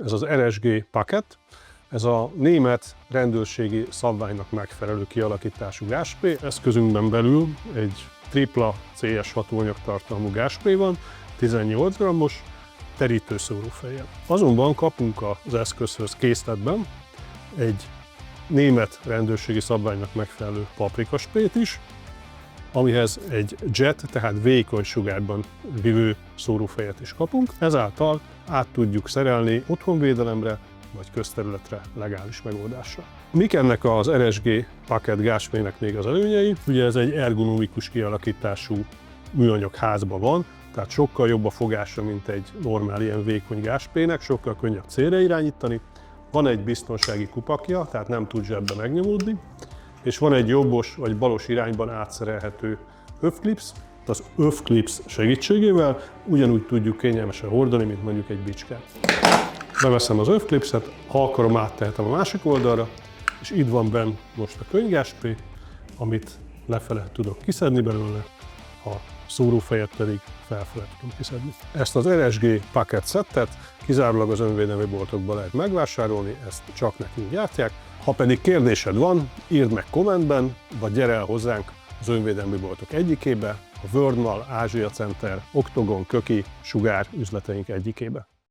ez az RSG Paket, ez a német rendőrségi szabványnak megfelelő kialakítású gázspray. Eszközünkben belül egy tripla CS hatóanyagtartalmú gázspray van, 18 g-os, terítőszórófejjel. Azonban kapunk az eszközhöz készletben egy német rendőrségi szabványnak megfelelő paprikasprayt is, amihez egy jet, tehát vékony sugárban vívő szórófejet is kapunk. Ezáltal át tudjuk szerelni otthonvédelemre vagy közterületre legális megoldásra. Mik ennek az RSG Paket gázspraynek még az előnyei? Ugye ez egy ergonomikus kialakítású műanyag házban van, tehát sokkal jobb a fogása, mint egy normál ilyen vékony gázspraynek, sokkal könnyebb célra irányítani. Van egy biztonsági kupakja, tehát nem tud zsebbe megnyomódni, és van egy jobbos vagy balos irányban átszerelhető övklipsz. Az övklipsz segítségével ugyanúgy tudjuk kényelmesen hordani, mint mondjuk egy bicskát. Beveszem az övklipszet, ha akarom, áttehetem a másik oldalra, és itt van benn most a könnygáspray, amit lefele tudok kiszedni belőle, a szórófejet pedig felfele tudom kiszedni. Ezt az RSG Paket szettet kizárólag az önvédelmi boltokban lehet megvásárolni, ezt csak nekünk gyártják. Ha pedig kérdésed van, írd meg kommentben, vagy gyere el hozzánk az önvédelmi boltok egyikébe, a Worldmall, Ázsia Center, Oktogon, Köki, Sugár üzleteink egyikébe.